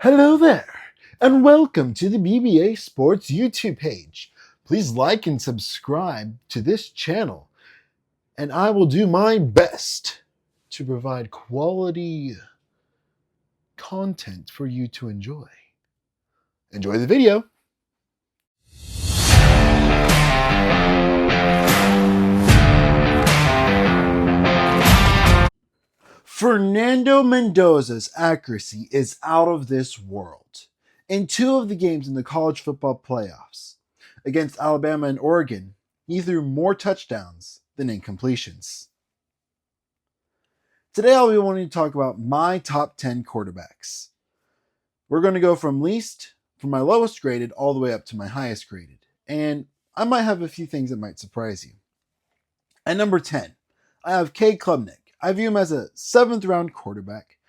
Hello there, and welcome to the BBA Sports YouTube page. Please like and subscribe to this channel, and I will do my best to provide quality content for you to enjoy. Enjoy the video. Fernando Mendoza's accuracy is out of this world. In two of the games in the college football playoffs, against Alabama and Oregon, he threw more touchdowns than incompletions. Today I'll be wanting to talk about my top 10 quarterbacks. We're going to go from my lowest graded, all the way up to my highest graded. And I might have a few things that might surprise you. At number 10, I have Cade Klubnik. I view him as a 7th round quarterback.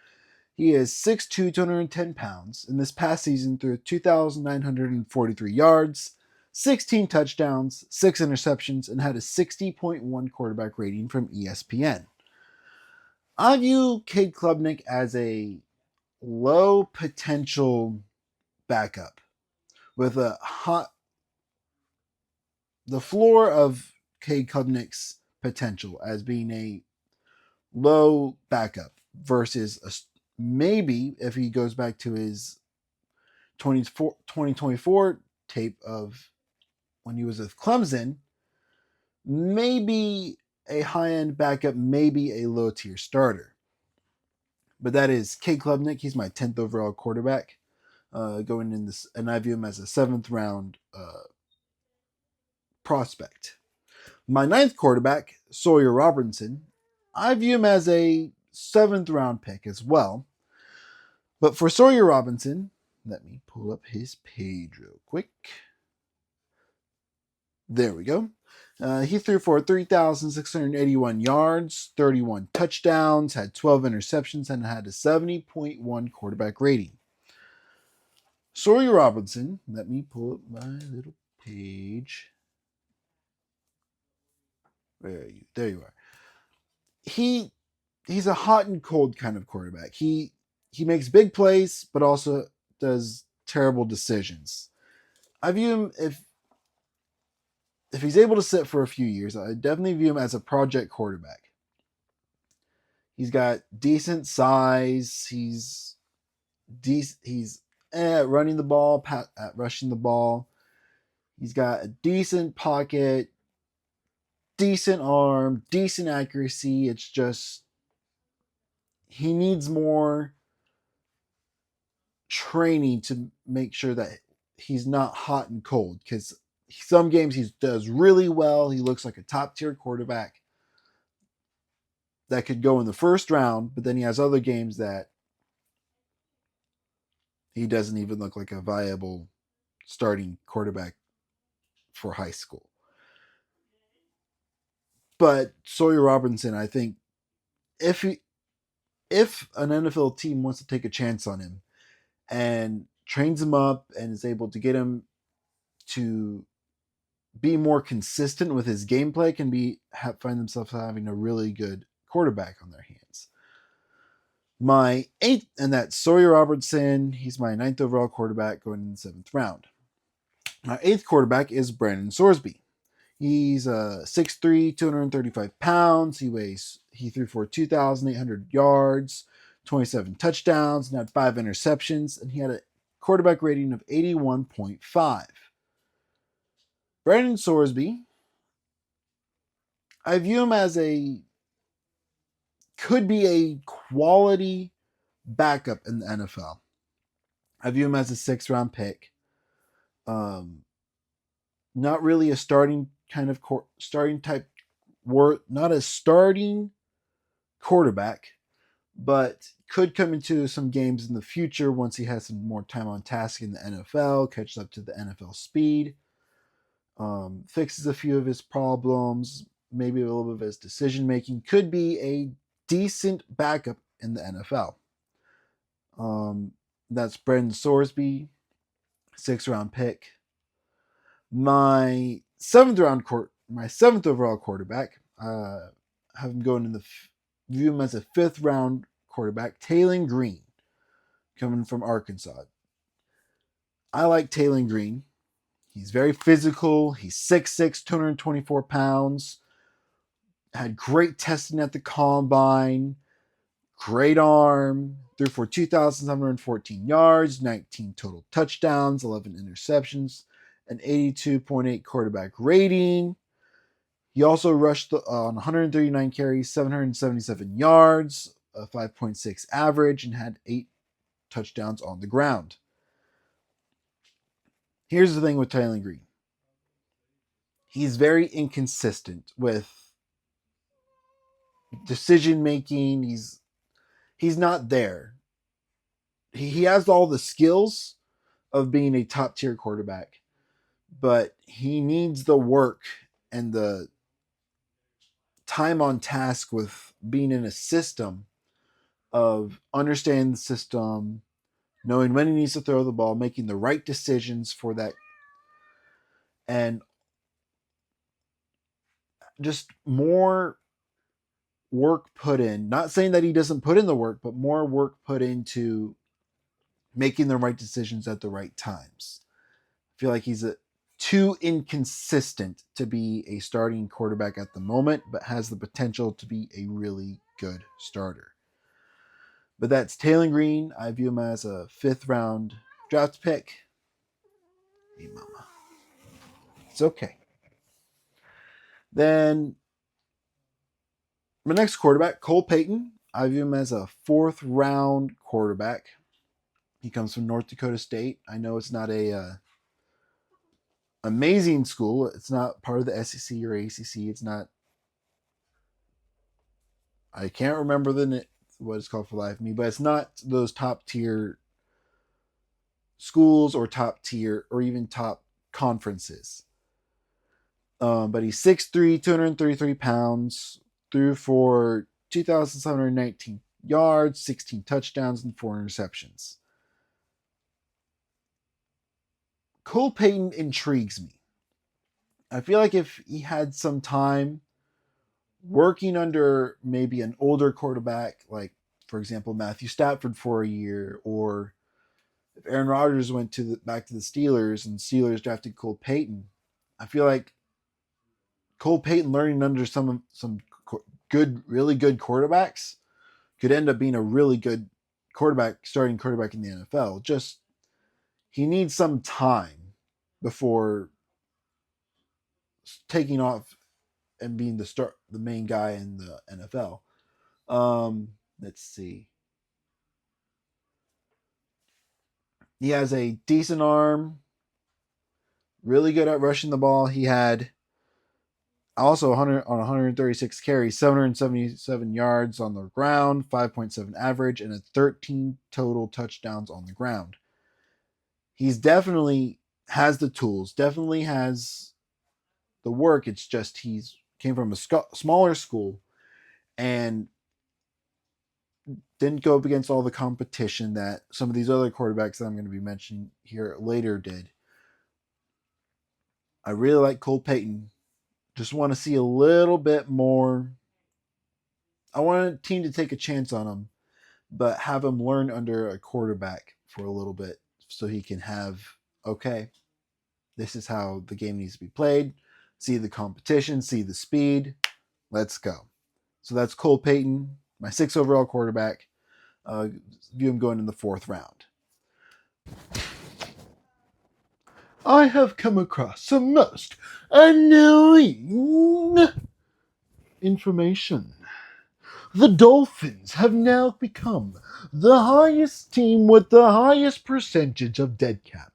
He is 6'2", 210 pounds. In this past season, threw 2,943 yards, 16 touchdowns, 6 interceptions, and had a 60.1 quarterback rating from ESPN. I view Cade Klubnik as a low potential backup with the floor of Cade Klubnik's potential as being a low backup versus maybe if he goes back to his 2024 tape of when he was with Clemson, maybe a high-end backup, maybe a low-tier starter. But that is Cade Klubnik. He's my 10th overall quarterback going in this, and I view him as a 7th round prospect. My 9th quarterback, Sawyer Robertson, I view him as a 7th round pick as well. But for Sawyer Robinson, let me pull up his page real quick. There we go. He threw for 3,681 yards, 31 touchdowns, had 12 interceptions, and had a 70.1 quarterback rating. Sawyer Robinson, let me pull up my little page. Where are you? There you are. He's a hot and cold kind of quarterback. He makes big plays, but also does terrible decisions. I view him if he's able to sit for a few years, I definitely view him as a project quarterback. He's got decent size. He's running the ball, rushing the ball. He's got a decent pocket, decent arm, decent accuracy. It's just he needs more training to make sure that he's not hot and cold, because some games he does really well. He looks like a top tier quarterback that could go in the first round, but then he has other games that he doesn't even look like a viable starting quarterback for high school. But Sawyer Robinson, I think if an NFL team wants to take a chance on him and trains him up and is able to get him to be more consistent with his gameplay, can find themselves having a really good quarterback on their hands. My 8th, and that's Sawyer Robertson. He's my 9th overall quarterback going in the 7th round. My 8th quarterback is Brandon Sorsby. He's 6'3", 235 pounds. He threw for 2,800 yards, 27 touchdowns, and had 5 interceptions, and he had a quarterback rating of 81.5. Brandon Sorsby, I view him as could be a quality backup in the NFL. I view him as a 6th round pick. Not really a starting kind of not a starting quarterback, but could come into some games in the future once he has some more time on task in the NFL, catches up to the NFL speed, fixes a few of his problems, maybe a little bit of his decision making. Could be a decent backup in the NFL. That's Brandon Sorsby, 6th round pick. My 7th overall quarterback, have him going in view him as a 5th round quarterback, Taylon Green. coming from Arkansas. I like Taylor Green. He's very physical. He's 6'6", 224 pounds. Had great testing at the combine. Great arm. Threw for 2,714 yards, 19 total touchdowns, 11 interceptions, an 82.8 quarterback rating. He also rushed on 139 carries, 777 yards, a 5.6 average, and had 8 touchdowns on the ground. Here's the thing with Taylor Green. He's very inconsistent with decision making. He's not there. He has all the skills of being a top tier quarterback, but he needs the work and the time on task with being in a system of understanding the system, knowing when he needs to throw the ball, making the right decisions for that, and just more work put in. Not saying that he doesn't put in the work, but more work put into making the right decisions at the right times. I feel like he's too inconsistent to be a starting quarterback at the moment, but has the potential to be a really good starter. But that's Taylor Green. I view him as a 5th round draft pick. Hey, mama. It's okay. Then my next quarterback, Cole Payton. I view him as a 4th round quarterback. He comes from North Dakota State. I know it's not a amazing school. It's not part of the SEC or ACC. It's not. I can't remember what it's called for life of me, but it's not those top tier schools or top tier or even top conferences. But he's 6'3", 233 pounds, threw for 2,719 yards, 16 touchdowns, and 4 interceptions. Cole Payton intrigues me. I feel like if he had some time working under maybe an older quarterback, like, for example, Matthew Stafford for a year, or if Aaron Rodgers went back to the Steelers and Steelers drafted Cole Payton, I feel like Cole Payton learning under some really good quarterbacks could end up being a really good starting quarterback in the NFL. Just he needs some time before taking off and being the main guy in the NFL. Let's see. He has a decent arm, really good at rushing the ball. He had also 136 carries, 777 yards on the ground, 5.7 average, and a 13 total touchdowns on the ground. He's definitely has the tools, definitely has the work. It's just he's came from a smaller school and didn't go up against all the competition that some of these other quarterbacks that I'm going to be mentioning here later did. I really like Cole Payton. Just want to see a little bit more. I want a team to take a chance on him, but have him learn under a quarterback for a little bit so he can have, okay, this is how the game needs to be played. See the competition, see the speed. Let's go. So that's Cole Payton, my 6th overall quarterback. View him going in the 4th round. I have come across some most annoying information. The Dolphins have now become the highest team with the highest percentage of dead cap.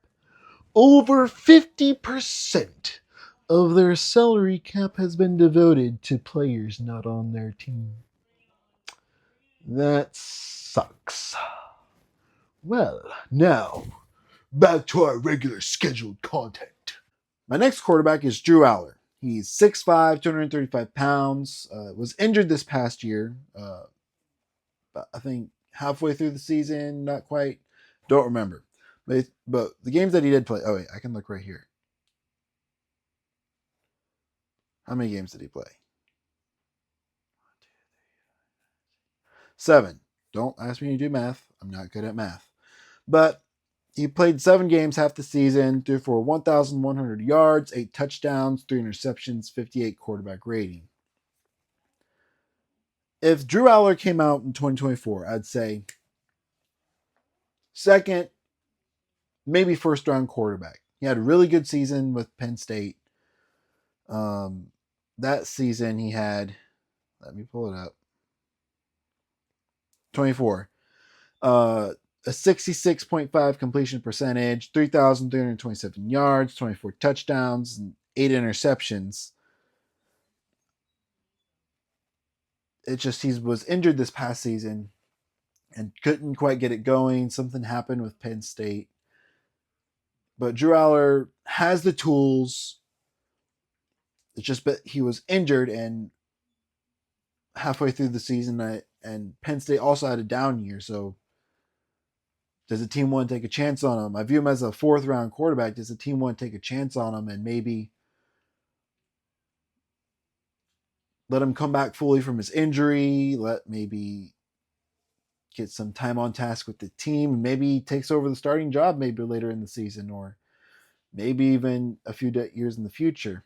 Over 50% of their salary cap has been devoted to players not on their team. That sucks. Well, now, back to our regular scheduled content. My next quarterback is Drew Aller. He's 6'5", 235 pounds. Was injured this past year. I think halfway through the season, not quite. Don't remember. But the games that he did play. Oh, wait, I can look right here. How many games did he play? 7. Don't ask me to do math. I'm not good at math. But he played 7 games, half the season, threw for 1,100 yards, 8 touchdowns, 3 interceptions, 58 quarterback rating. If Drew Aller came out in 2024, I'd say second, maybe first round quarterback. He had a really good season with Penn State. That season he had, let me pull it up, 24. A 66.5 completion percentage, 3,327 yards, 24 touchdowns, and 8 interceptions. It just he was injured this past season and couldn't quite get it going. Something happened with Penn State. But Drew Aller has the tools. It's just that he was injured and halfway through the season, and Penn State also had a down year. So does the team want to take a chance on him? I view him as a 4th-round quarterback. Does the team want to take a chance on him and maybe let him come back fully from his injury? Let maybe get some time on task with the team. Maybe he takes over the starting job maybe later in the season, or maybe even a few years in the future.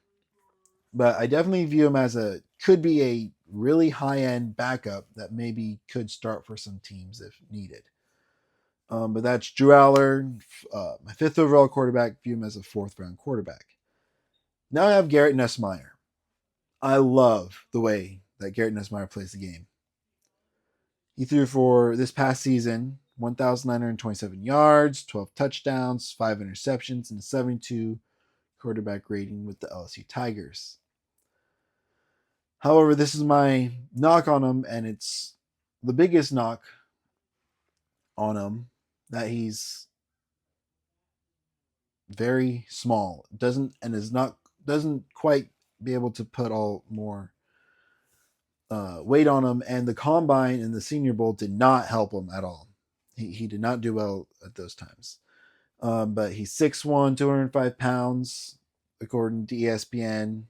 But I definitely view him as could be a really high end backup that maybe could start for some teams if needed. But that's Drew Aller, my 5th overall quarterback. View him as a 4th-round quarterback. Now I have Garrett Nussmeier. I love the way that Garrett Nussmeier plays the game. He threw for this past season 1,927 yards, 12 touchdowns, 5 interceptions, and a 72 quarterback rating with the LSU Tigers. However, this is my knock on him, and it's the biggest knock on him, that he's very small. Doesn't quite be able to put all more weight on him, and the combine and the Senior Bowl did not help him at all. He did not do well at those times. But he's 6'1", 205 pounds, according to ESPN.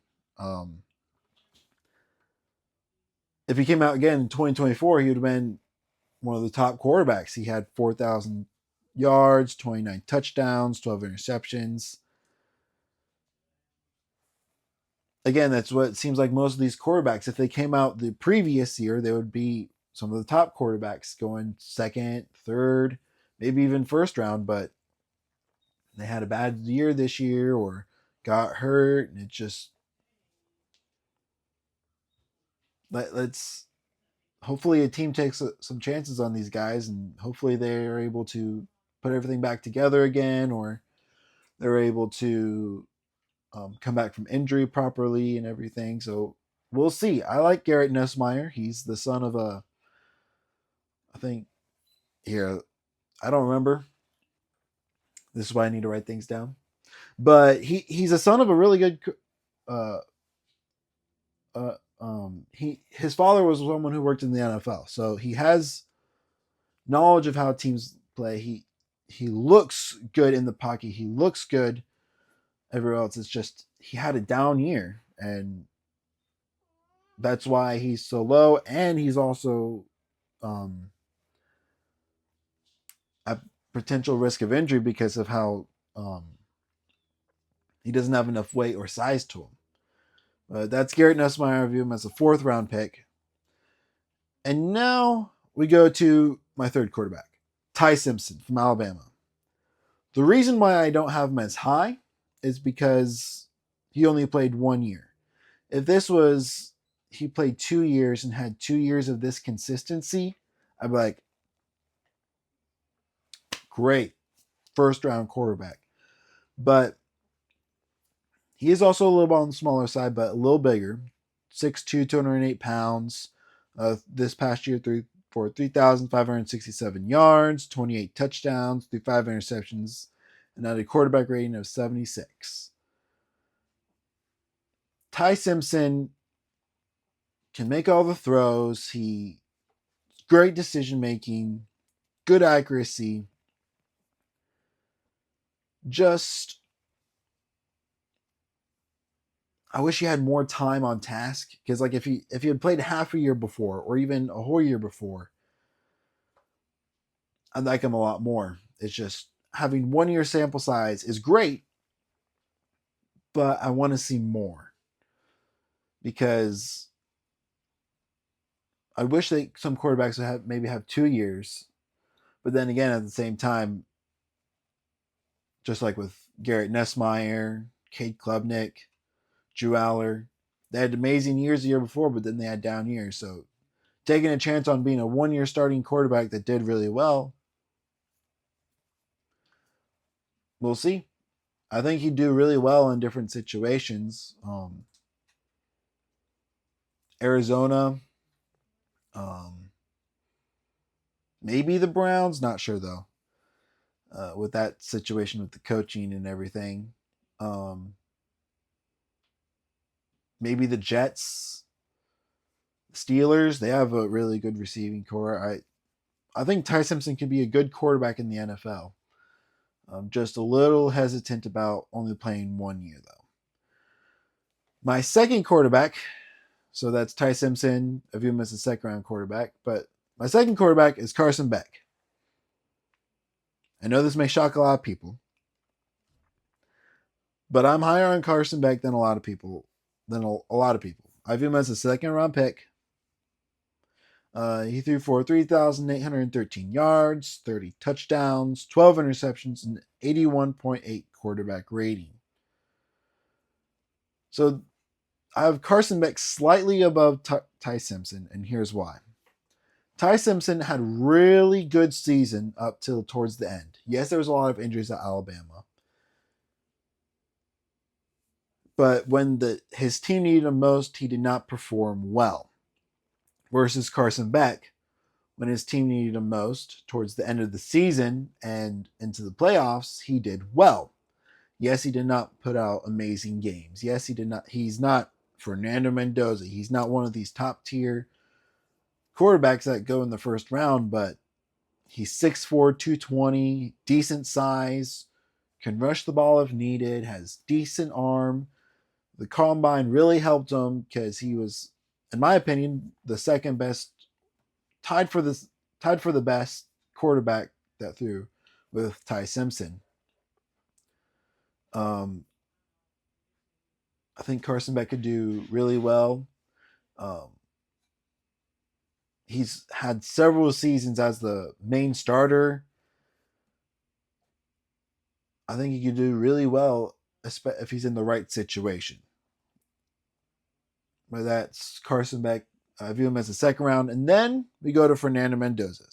If he came out again in 2024, he would have been one of the top quarterbacks. He had 4,000 yards, 29 touchdowns, 12 interceptions. Again, that's what it seems like most of these quarterbacks. If they came out the previous year, they would be some of the top quarterbacks going 2nd, 3rd, maybe even 1st round. But they had a bad year this year or got hurt, and it just let's hopefully a team takes some chances on these guys, and hopefully they are able to put everything back together again, or they're able to come back from injury properly and everything. So we'll see. I like Garrett Nussmeier. He's the son of I think, here, I don't remember. This is why I need to write things down. But he's a son of a really good uh, his father was someone who worked in the NFL, so he has knowledge of how teams play. He looks good in the pocket. He looks good everywhere else. It's just he had a down year, and that's why he's so low. And he's also at potential risk of injury because of how he doesn't have enough weight or size to him. That's Garrett Nussmeier. I view him as a 4th-round pick. And now we go to my 3rd quarterback, Ty Simpson from Alabama. The reason why I don't have him as high is because he only played 1 year. If this was, he played 2 years and had 2 years of this consistency, I'd be like, great, 1st-round quarterback. But he is also a little bit on the smaller side, but a little bigger. 6'2", 208 pounds. This past year, threw for 3,567 yards, 28 touchdowns, threw 5 interceptions, and had a quarterback rating of 76. Ty Simpson can make all the throws. Great decision making, good accuracy. Just, I wish he had more time on task, because like if he had played half a year before or even a whole year before, I'd like him a lot more. It's just having 1 year sample size is great, but I want to see more because I wish that some quarterbacks would maybe have 2 years. But then again, at the same time, just like with Garrett Nussmeier, Cade Klubnik, Drew Aller, they had amazing years the year before, but then they had down years. So taking a chance on being a 1 year starting quarterback that did really well, we'll see. I think he'd do really well in different situations. Arizona, um, maybe the Browns, not sure though. With that situation with the coaching and everything, um, maybe the Jets, Steelers. They have a really good receiving core. I think Ty Simpson can be a good quarterback in the NFL. I'm just a little hesitant about only playing 1 year though. My second quarterback, so that's Ty Simpson. I view him as a second round quarterback, but my second quarterback is Carson Beck. I know this may shock a lot of people, but I'm higher on Carson Beck than a lot of people. I view him as a second round pick. He threw for 3,813 yards, 30 touchdowns, 12 interceptions, and 81.8 quarterback rating. So I have Carson Beck slightly above Ty Simpson, and here's why. Ty Simpson had really good season up till towards the end. Yes, there was a lot of injuries at Alabama. But when his team needed him most, he did not perform well. Versus Carson Beck, when his team needed him most, towards the end of the season and into the playoffs, he did well. Yes, he did not put out amazing games. Yes, he's not Fernando Mendoza. He's not one of these top tier quarterbacks that go in the first round, but he's 6'4", 220, decent size, can rush the ball if needed, has decent arm. The combine really helped him because he was, in my opinion, the second best, tied for the best quarterback that threw with Ty Simpson. I think Carson Beck could do really well. Um, he's had several seasons as the main starter. I think he could do really well if he's in the right situation. But that's Carson Beck. I view him as a second round. And then we go to Fernando Mendoza.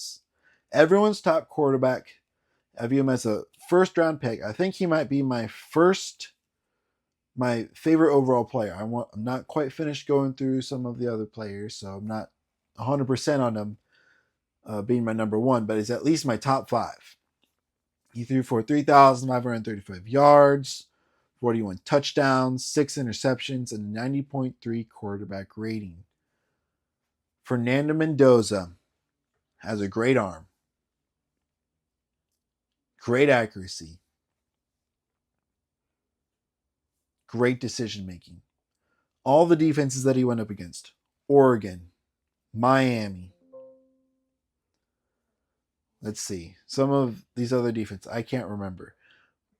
Everyone's top quarterback. I view him as a first round pick. I think he might be my favorite overall player. I'm not quite finished going through some of the other players, so I'm not 100% on him being my number one, but he's at least my top five. He threw for 3,535 yards, 41 touchdowns, 6 interceptions, and a 90.3 quarterback rating. Fernando Mendoza has a great arm, great accuracy, great decision making. All the defenses that he went up against: Oregon, Miami. Let's see. Some of these other defenses I can't remember.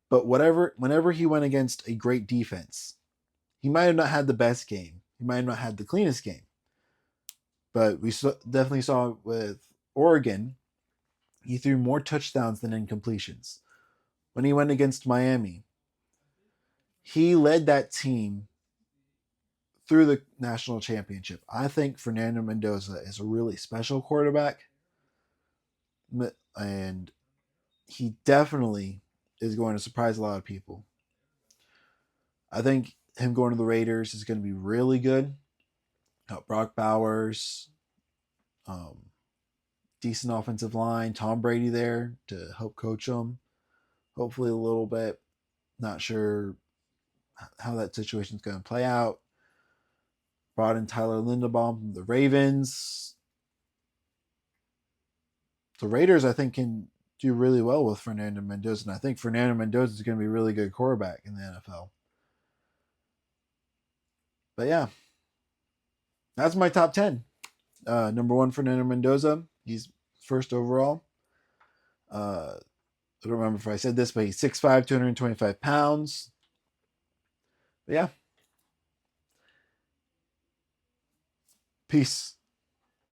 But whenever he went against a great defense, he might have not had the best game. He might have not had the cleanest game. But we definitely saw with Oregon, he threw more touchdowns than incompletions. When he went against Miami, he led that team through the national championship. I think Fernando Mendoza is a really special quarterback. And he definitely is going to surprise a lot of people. I think him going to the Raiders is going to be really good. Brock Bowers, decent offensive line, Tom Brady there to help coach him. Hopefully a little bit. Not sure how that situation is going to play out. Brought in Tyler Linderbaum from the Ravens. The Raiders, I think, can do really well with Fernando Mendoza, and I think Fernando Mendoza is going to be a really good quarterback in the NFL. But yeah, that's my top 10. Number one, Fernando Mendoza. He's first overall. I don't remember if I said this, but he's 6'5", 225 pounds. But yeah. Peace.